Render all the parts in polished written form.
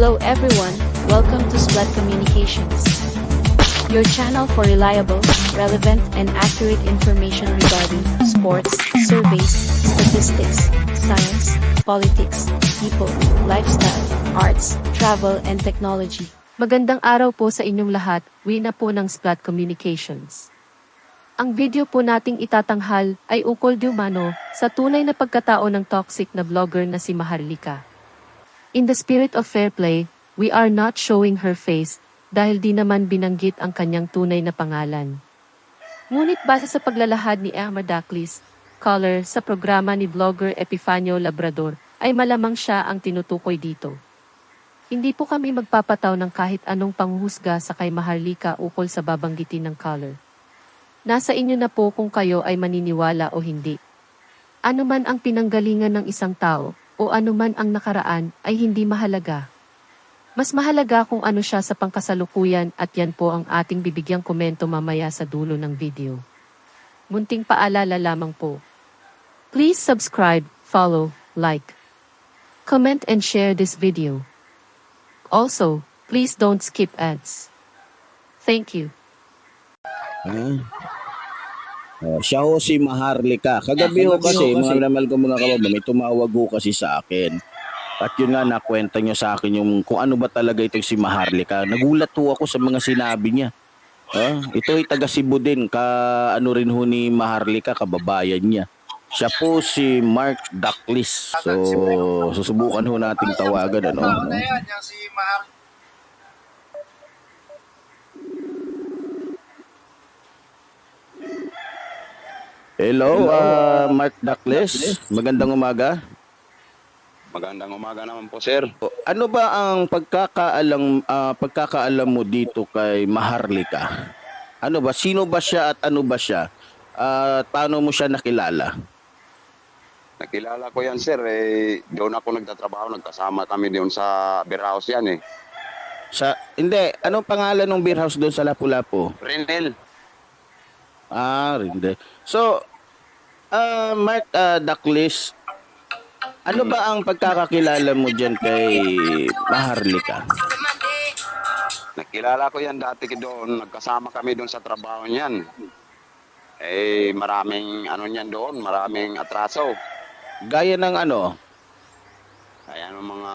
Hello everyone, welcome to Splat Communications, your channel for reliable, relevant, and accurate information regarding sports, surveys, statistics, science, politics, people, lifestyle, arts, travel, and technology. Magandang araw po sa inyong lahat, Wina po ng Splat Communications. Ang video po nating itatanghal ay ukol di umano sa tunay na pagkatao ng toxic na vlogger na si Maharlika. In the spirit of fair play, we are not showing her face dahil di naman binanggit ang kanyang tunay na pangalan. Ngunit base sa paglalahad ni Emma Daclis, caller sa programa ni vlogger Epifanio Labrador, ay malamang siya ang tinutukoy dito. Hindi po kami magpapataw ng kahit anong panghuhusga sa kay Maharlika ukol sa babanggitin ng caller. Nasa inyo na po kung kayo ay maniniwala o hindi. Ano man ang pinanggalingan ng isang tao, o ano man ang nakaraan, ay hindi mahalaga. Mas mahalaga kung ano siya sa pangkasalukuyan at yan po ang ating bibigyang komento mamaya sa dulo ng video. Munting paalala lamang po. Please subscribe, follow, like, comment and share this video. Also, please don't skip ads. Thank you. Siya ho si Maharlika. Kagabi ho kasi, mga lamal ko mga kababa, may tumawag ho kasi sa akin. At yun nga, nakwenta niya sa akin yung kung ano ba talaga itong si Maharlika. Nagulat ho ako sa mga sinabi niya. Ito ay taga Cebu din, ano rin ho ni Maharlika, kababayan niya. Siya po si Mark Daclis. So, susubukan ho nating tawagan. Si Maharlika. Hello, Mark Daclis. Magandang umaga. Magandang umaga naman po, sir. Ano ba ang pagkakaalam mo dito kay Maharlika? Ano ba? Sino ba siya at ano ba siya? At paano mo siya nakilala? Nakilala ko yan, sir. Doon ako nagtatrabaho. Nagkasama kami doon sa beer house yan, eh. Hindi. Anong pangalan ng beer house doon sa Lapu-Lapu? Renel. Hindi. So, Mark Daclis, ano ba ang pagkakakilala mo dyan kay Maharlika? Nakilala ko yan dati doon. Nagkasama kami doon sa trabaho niyan. Maraming niyan doon. Maraming atraso. Gaya ng ano? Kaya ng mga...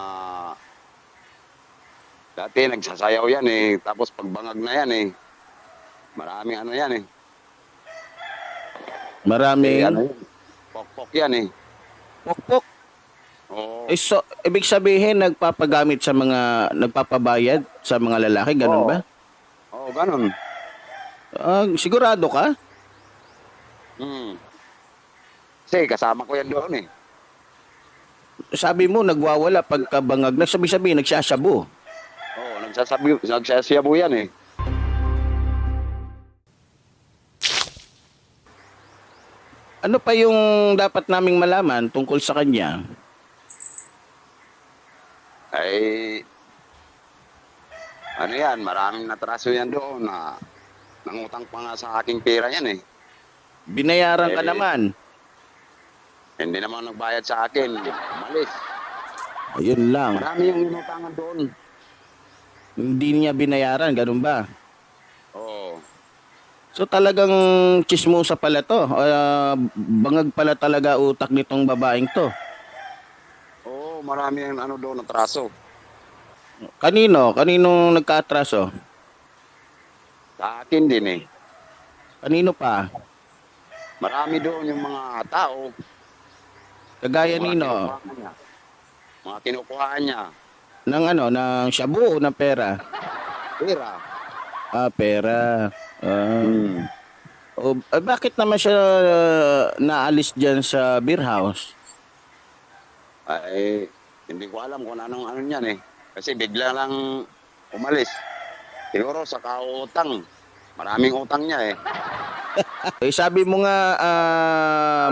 Dati nagsasayaw yan, eh. Tapos pagbangag na yan, eh. Maraming yan, eh. Maraming... Pok-pok yan, eh. Pok-pok? Oo. So, ibig sabihin, nagpapabayad sa mga lalaki, ganun ba? Oo, ganun. Sigurado ka? Kasi kasama ko yan doon, eh. Sabi mo, nagwawala pagkabangag. Nagsabi-sabi, nagsasabu. Oo, nagsasayabu yan, eh. Ano pa yung dapat naming malaman tungkol sa kanya? Maraming natraso yan doon na nangutang pa nga sa aking pera yan, eh. Binayaran ka naman. Hindi naman nagbayad sa akin. Umalis. Ayun lang. Marami yung inutangan doon. Hindi niya binayaran, ganun ba? Oo. So talagang chismosa pala to. Bangag pala talaga utak nitong babaeng to. Oo, marami yung doon, natraso. Kanino? Kaninong nagka-atraso? Sa akin din, eh. Kanino pa? Marami doon yung mga tao. Kagaya Mga nino? kinukuhaan niya. Mga kinukuhaan niya. Ng shabu o ng pera? Pera. Pera. Bakit naman siya naalis dyan sa beer house? Hindi ko alam kung anong niyan, eh. Kasi bigla lang umalis. Siguro sa kautang. Maraming utang niya, eh. Sabi mo nga,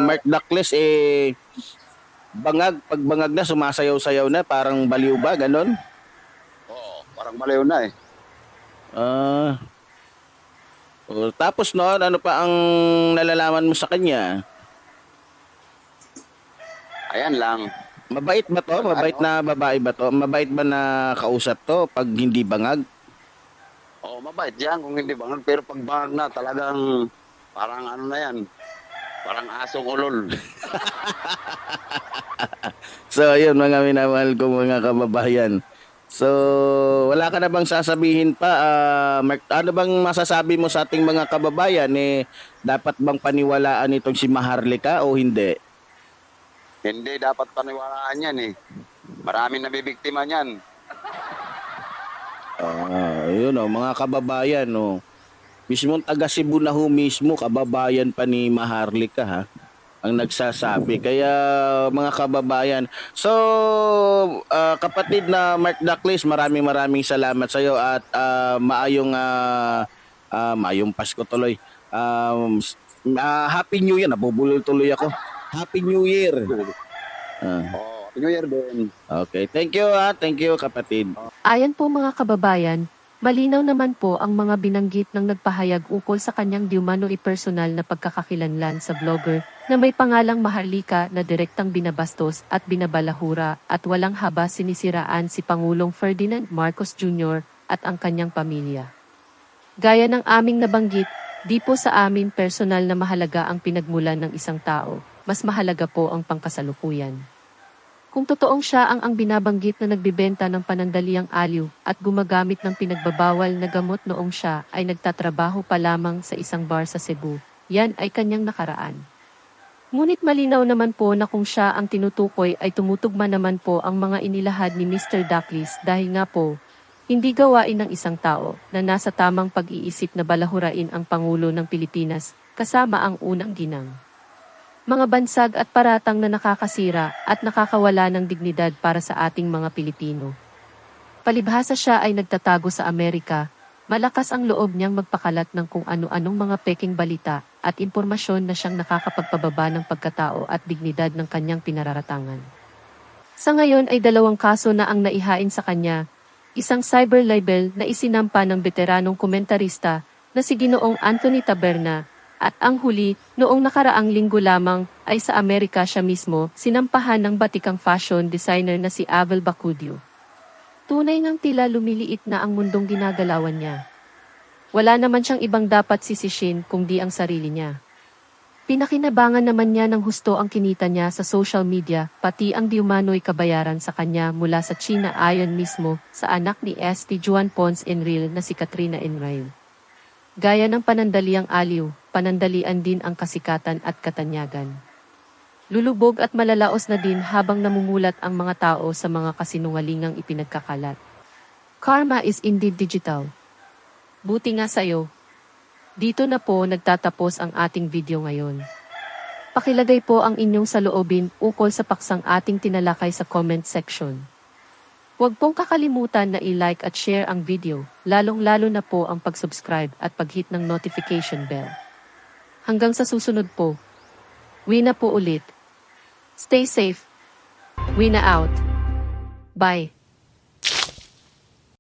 Mark Daclis, pag bangag na, sumasayaw-sayaw na, parang baliw ba, ganon? Oo, parang baliw na, eh. Tapos noon, ano pa ang nalalaman mo sa kanya? Ayan lang. Mabait ba to? Mabait Ano? na babae ba to? Mabait ba na kausap to pag hindi bangag? Oo, mabait yan kung hindi bangag. Pero pag bangag na, talagang parang ano na yan. Parang asong ulol. So, ayun mga minamahal ko mga kababayan. So, wala ka na bang sasabihin pa? Mark, ano bang masasabi mo sa ating mga kababayan? Dapat bang paniwalaan itong si Maharlika o hindi? Hindi dapat paniwalaan yan eh. Maraming nabibiktima niyan. Ayun mga kababayan, mismong taga Cebu na ho mismo, kababayan pa ni Maharlika ha, ang nagsasabi. Kaya mga kababayan, so kapatid na Mark Daclis, maraming salamat sa iyo at maayong Pasko tuloy. Happy New Year, nabubulol tuloy ako. Happy New Year. Ah, Oo, New Year din. okay, thank you thank you kapatid. Ayan po mga kababayan, malinaw naman po ang mga binanggit ng nagpahayag ukol sa kanyang di umano'y personal na pagkakakilanlan sa vlogger na may pangalang Maharlika na direktang binabastos at binabalahura at walang haba sinisiraan si Pangulong Ferdinand Marcos Jr. at ang kanyang pamilya. Gaya ng aming nabanggit, di po sa amin personal na mahalaga ang pinagmulan ng isang tao, mas mahalaga po ang pangkasalukuyan. Kung totoong siya ang binabanggit na nagbibenta ng panandaliang aliw at gumagamit ng pinagbabawal na gamot noong siya ay nagtatrabaho pa lamang sa isang bar sa Cebu, yan ay kanyang nakaraan. Ngunit malinaw naman po na kung siya ang tinutukoy ay tumutugma naman po ang mga inilahad ni Mr. Daclis dahil nga po, hindi gawain ng isang tao na nasa tamang pag-iisip na balahurain ang Pangulo ng Pilipinas kasama ang unang ginang. Mga bansag at paratang na nakakasira at nakakawala ng dignidad para sa ating mga Pilipino. Palibhasa siya ay nagtatago sa Amerika, malakas ang loob niyang magpakalat ng kung ano-anong mga peking balita at impormasyon na siyang nakakapagpababa ng pagkatao at dignidad ng kanyang pinararatangan. Sa ngayon ay 2 kaso na ang naihain sa kanya, isang cyber libel na isinampa ng veteranong komentarista na si Ginoong Anthony Taberna, at ang huli, noong nakaraang linggo lamang, ay sa Amerika siya mismo, sinampahan ng batikang fashion designer na si Abel Bacudio. Tunay ngang tila lumiliit na ang mundong ginagalawan niya. Wala naman siyang ibang dapat sisishin kung di ang sarili niya. Pinakinabangan naman niya ng husto ang kinita niya sa social media, pati ang di umano'y kabayaran sa kanya mula sa China ayon mismo sa anak ni SP Juan Ponce Enrile na si Katrina Enrile. Gaya ng panandaliang aliw, panandalian din ang kasikatan at katanyagan. Lulubog at malalaos na din habang namumulat ang mga tao sa mga kasinungalingang ipinagkakalat. Karma is indeed digital. Buti nga sa'yo. Dito na po nagtatapos ang ating video ngayon. Pakilagay po ang inyong saloobin ukol sa paksang ating tinalakay sa comment section. Huwag pong kakalimutan na i-like at share ang video, lalong-lalo na po ang pag-subscribe at pag-hit ng notification bell. Hanggang sa susunod po. Wina po ulit. Stay safe. Wina out. Bye.